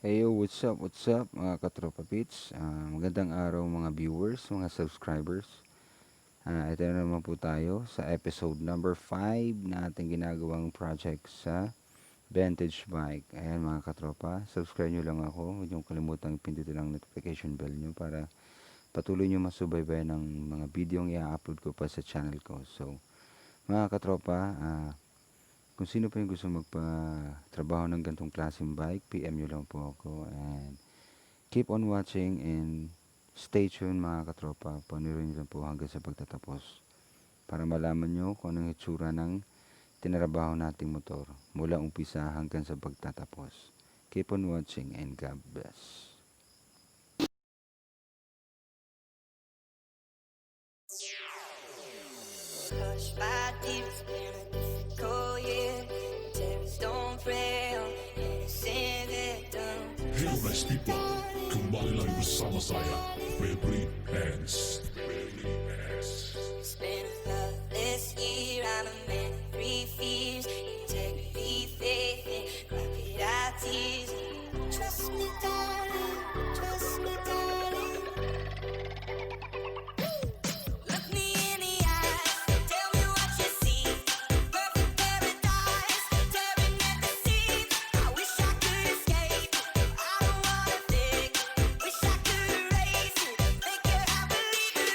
Heyo, what's up mga katropa pits? Magandang araw mga viewers, mga subscribers. Ito na naman po tayo sa episode number 5 na ating ginagawang project sa Vantage Bike. Ayan mga katropa, subscribe nyo lang ako. Huwag nyo kalimutang pindutin ang notification bell nyo para patuloy nyo masubaybayan ng mga video ang i-upload ko pa sa channel ko. So, mga katropa, kung sino pa yung gusto magpa-trabaho ng gantong klaseng bike, PM nyo lang po ako. And keep on watching and stay tuned mga katropa. Panorin nyo lang po hanggang sa pagtatapos. Para malaman nyo kung anong itsura ng tinarabaho nating motor. Mula umpisa hanggang sa pagtatapos. Keep on watching and God bless. Hush my deep, it's been a difficult year. Terrorists don't prey on innocent victims. Hey guys people, kembali lagi bersama saya, Febri Hands. It's been a loveless year. I'm a man of three fears: integrity, faith, and crocodile tears. Trust me, darling. Trust me, darling. Look me in the eyes. Tell me what you see. Perfect paradise, tearing at the seams. I wish I could escape. I don't wanna think. Wish I could erase it. Make your heart believe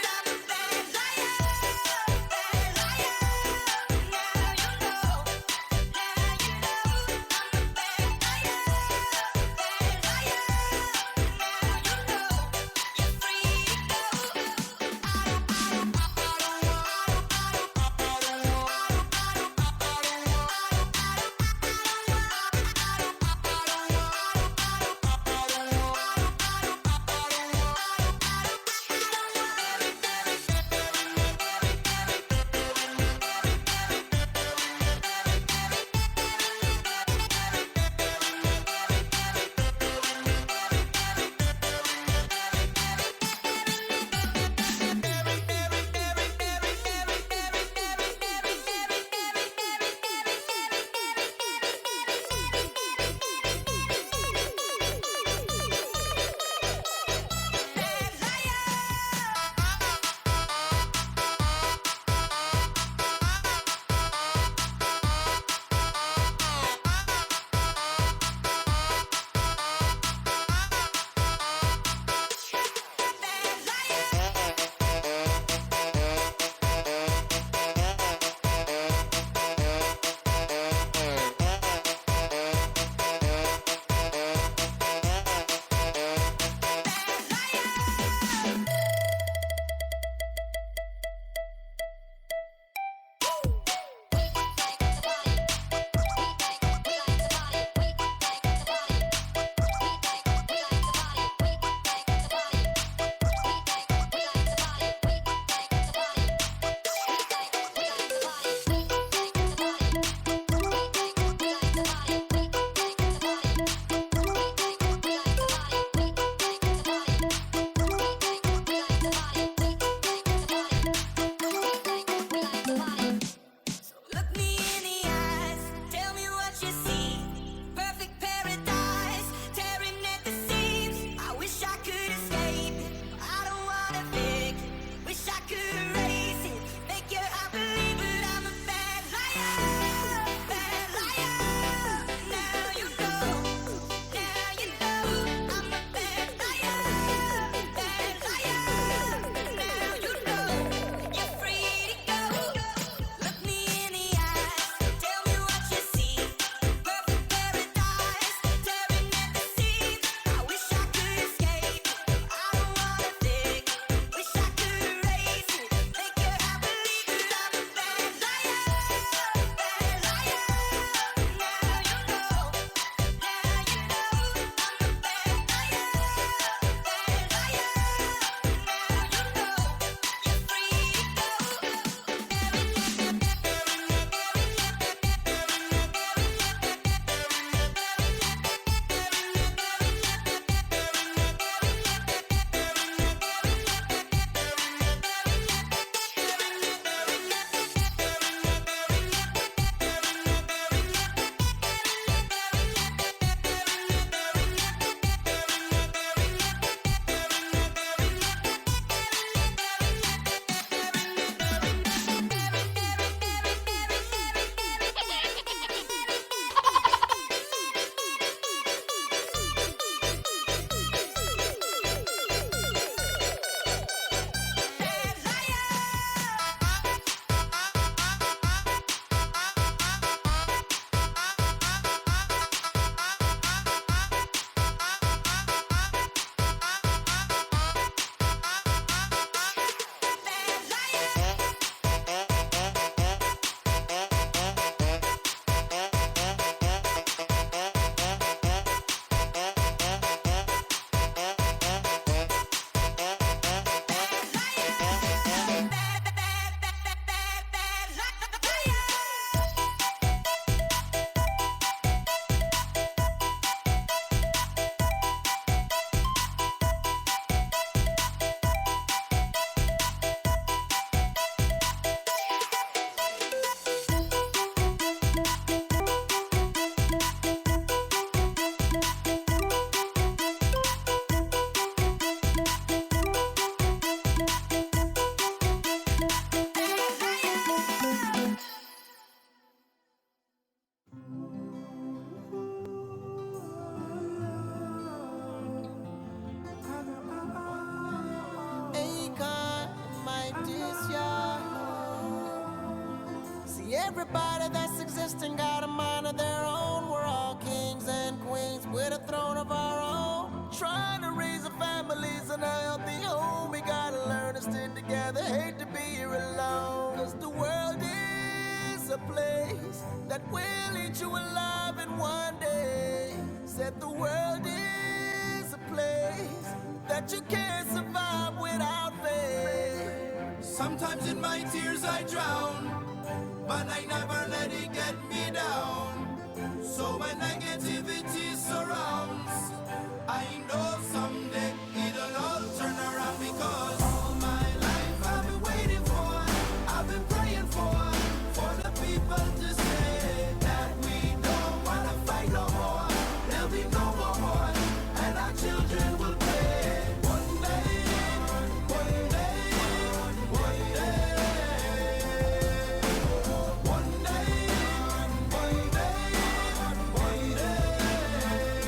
Everybody that's existing got a mind of their own. We're all kings and queens with a throne of our own. Trying to raise our families in a healthy home. We gotta learn to stick together, hate to be here alone. Cause the world is a place that will eat you alive in one day. Said the world is a place that you can't survive without faith. Sometimes in my tears I drown, but I never let it get me down. So when negativity surrounds, I know someday it'll all turn around. Because all my life I've been waiting for, I've been praying for the people to say that we don't wanna fight no more. There'll be no more wars, and our children will play. One day, one day, one day. One day, one day, one day.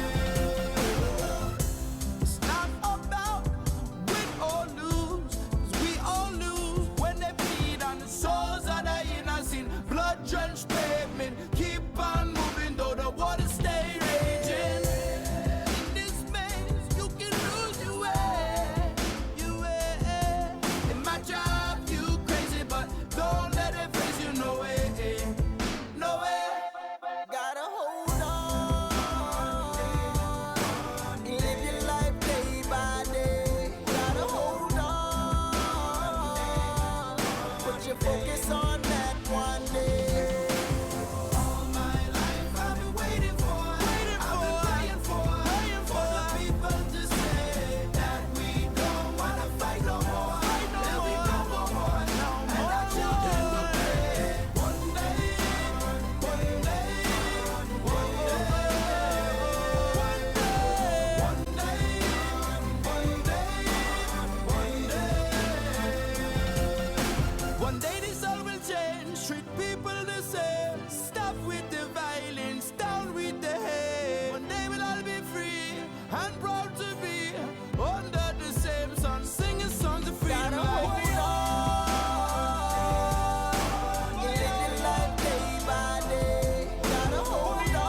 It's not about win or lose, 'cause we all lose when they bleed on the souls of the innocent. Blood-drenched pavement, keep on moving though the water stay raging. In this maze, you can lose your way, your way. It might drive you crazy, but don't let it face you, no way, no way. Gotta hold on, live your life day by day. Gotta hold on, put your focus on that one day. All my life I've been waiting for, I've been praying for the people to say that we don't wanna fight no more. There'll be no more wars, and our children will play. One day, one day, one day, one day, one day, one day. One day this all will change, treat people the same. Stop with the violence, down with the hate. One day we'll all be free and proud to be under the same sun, singing songs of freedom. Gotta hold on, live your life day by day. Gotta hold on,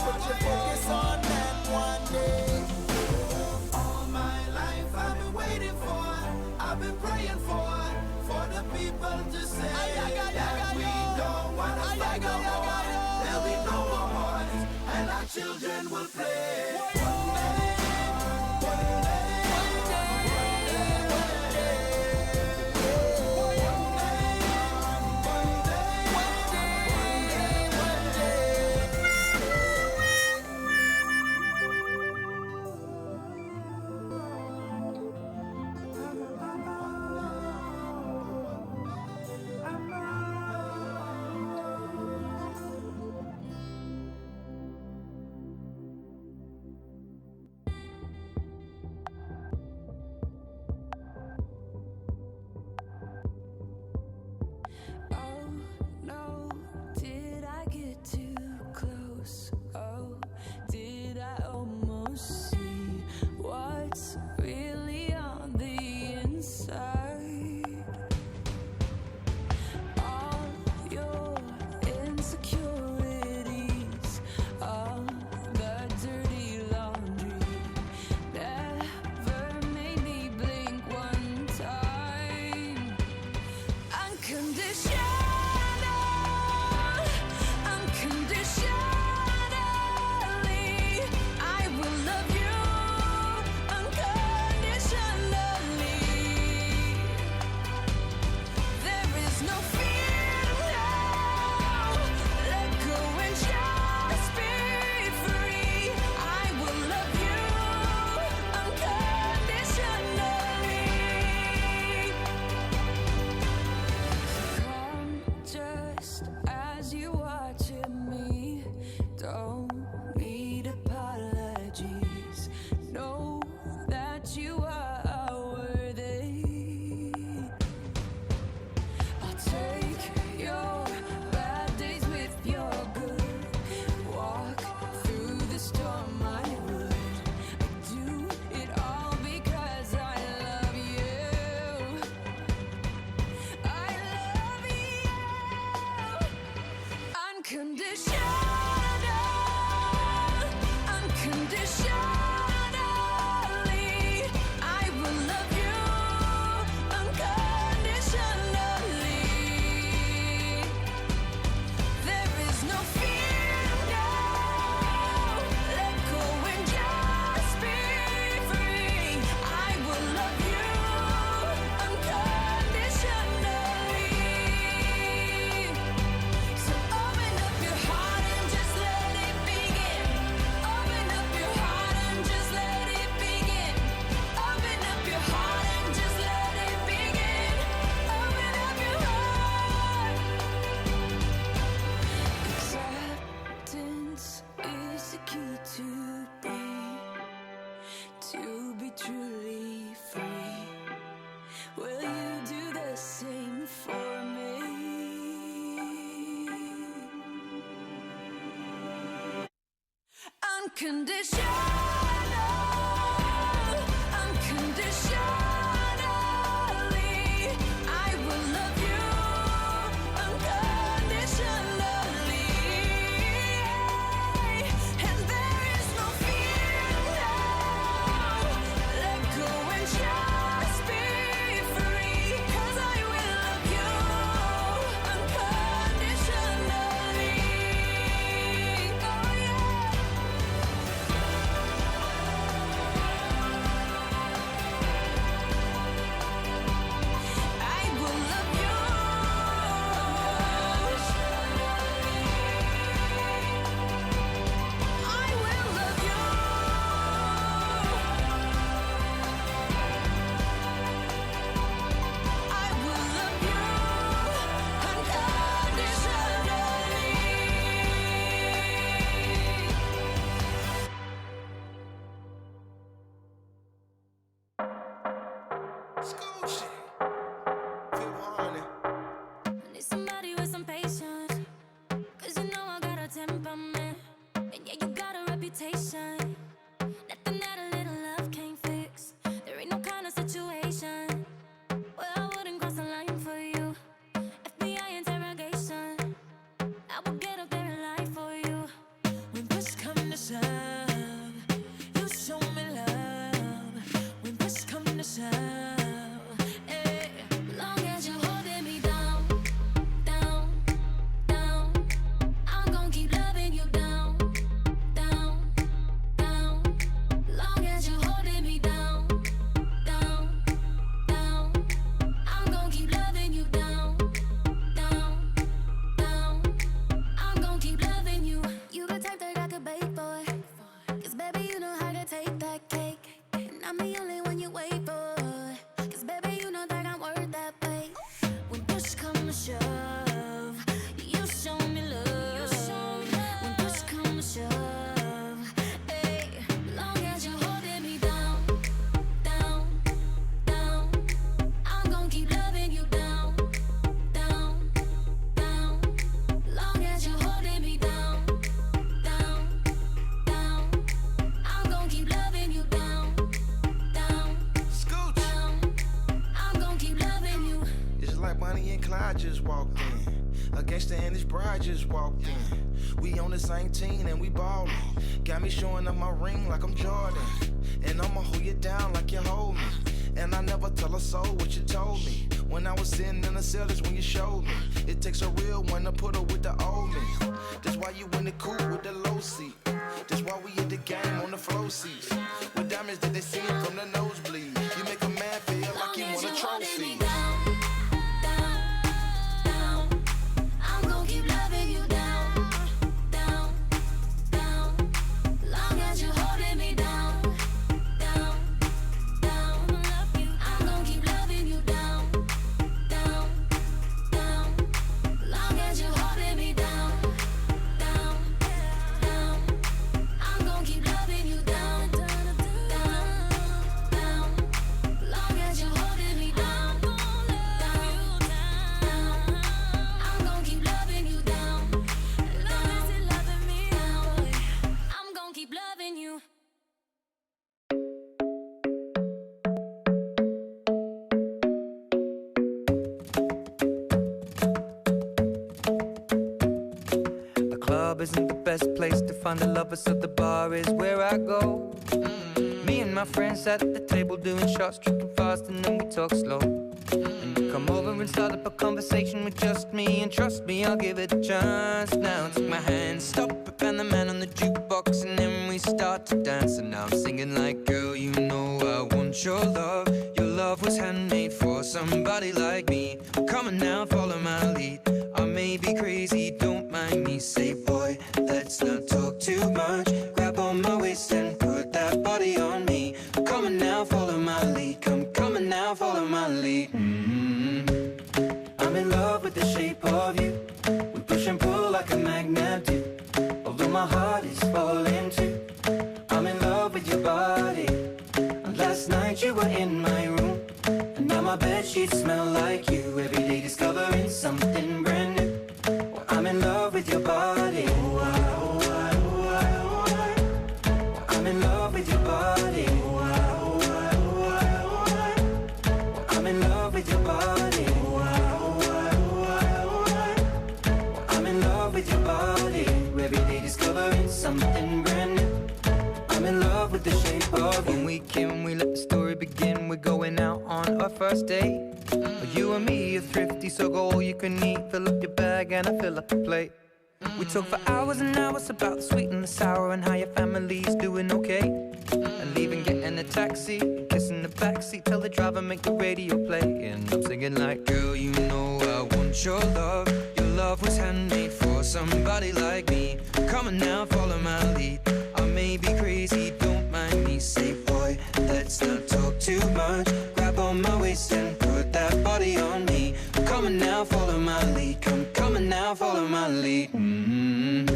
put your focus on that one day. All my life I've been waiting for, I've been praying for the people to say that we don't wanna fight no more. There'll be no more wars, and our children will play. One day, one day, one day, one day, one day, one Oh no, did I get too close? Oh, did I almost see what's really on the inside? All your insecurities, all the dirty laundry, never made me blink one time. Unconditional, unconditionally, I will love you unconditionally. There is no fear now. Let go and just be free. I will love you unconditionally. Come just as you watching me. Don't need apologies. Know that you are worthy. I'll take your bad days with your good. Walk through the storm, I would. I do it all because I love you. I love unconditionally. I will love you unconditionally. There is no fear, no. Let go and just be free. I will love you unconditionally. So open up your heart and just let it begin. Open up your heart and just let it begin. Open up your heart and just let it begin. Open up your heart. Acceptance is the key to be truly free. Will you do the same for me? Unconditionally, I will love you unconditionally. And there is no fear, no. Let go and just be free. 'Cause I will love you unconditionally. Oh yeah. I will love you. I will love you. I will love you unconditionally. School shit. Feel harmony. I need somebody with some patience. 'Cause you know I got a temperament. And yeah, you got a reputation. Nothing that a little love can't fix. There ain't no kind of situation where I wouldn't cross the line for you. FBI interrogation, I will get up there and lie for you. When push come to shove, you show me love. When push come to shove, eh. Long as you're holding me down, down, down, I'm gon' keep loving you down, down, down. Long as you're holding me down, down, down, I'm gon' keep loving you down, down, down. I'm gon' keep loving you. You the type that I could bake for. 'Cause baby, you know how to take that cake. And I'm the only one you wait for. 'Cause baby, you know that I'm worth that wait. When push come to shove, you show me love. When push come to shove, hey. Long as you're holding me down, down, down, I'm gon' keep loving you down, down, down. Long as you're holding me down, down, down, I'm gon' keep loving you down, down, Scooch. down. I'm gon' keep loving you. It's like Bonnie and Clyde just walked in. A gangster and his bride just walked in. We on the same team and we ballin'. Got me showing up my ring like I'm Jordan. And I'ma hold you down like you hold me. And I never tell a soul what you told me. When I was sitting in the cell, that's when you showed me. It takes a real one to put her with the old me. That's why you in the coupe with the low seat. That's why we at the game on the flow seats. With diamonds that they see from the nosebleed. You make a man feel like he Long as won a you're holding me trophy. down, down, down, I'm gon' keep loving you down, down, down. Long as you're holding me down, down, down. I'm gon' keep loving you down, down, down. Long as you're holding me down, down, down. I'm gon' keep loving you down, down, down, down. club isn't the best place to find a lover, so the bar is where I go. Me and my friends at the table doing shots, tripping fast, and then we talk slow. And you come over and start up a conversation with just me, and trust me, I'll give it a chance. Now take my hand, stop it, and the man on the jukebox, and then we start to dance. And now I'm singing like, girl, you know I want your love. Your love was handmade for somebody like me. Come on now, follow my lead. I may be crazy, don't mind me. Say, boy, let's not talk too much. Grab on my waist and put that body on me. Come on now, follow my lead. Come on now, follow my lead. I'm in love with the shape of you. We push and pull like a magnet do. Although my heart is falling too. I'm in love with your body. And last night you were in my room, and now my bedsheets smell like you. Every day discovering something brand new. Well, I'm in love with your body. I'm in love with your body. I'm in love with your body. I'm in love with your body. Every day discovering something brand new. I'm in love with the shape of you. When we came, we let the story begin. We're going out on our first date. You and me are thrifty, so go all you can eat. Fill up your bag and I fill up the plate. We talk for hours and hours about the sweet and the sour, and how your family's doing okay. And leaving, getting a taxi, kissing the backseat, tell the driver make the radio play. And I'm singing like, girl, you know I want your love. Your love was handmade for somebody like me. Come on now, follow my lead. I may be crazy, don't mind me. Say, boy, let's not talk too much. Grab on my waist and put that body on me. Come on now, follow my lead. Come on now, follow my lead. I'm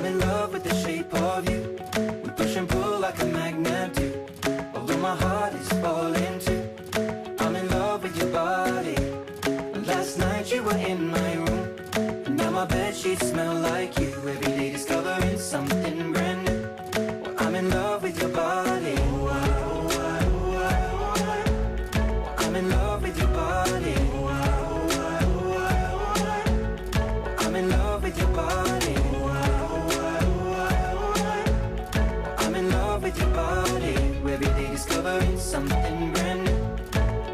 in love with the shape of you. We push and pull like a magnet do. Although my heart is falling too. I'm in love with your body. Last night you were in my room, and now my bedsheets smell like you. Every day discovering something brand new. Well, I'm in love with your body. I'm in love with your body. I'm in love with your body. I'm in love with your body. Every day discovering something brand new.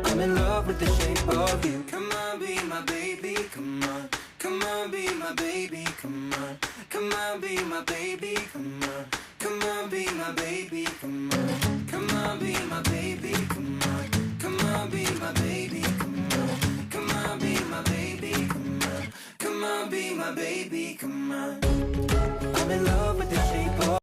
I'm in love with the shape of you. Come on, be my baby, come on. Come on, be my baby, come on. Come on, be my baby, come on. Come on, be my baby, come on.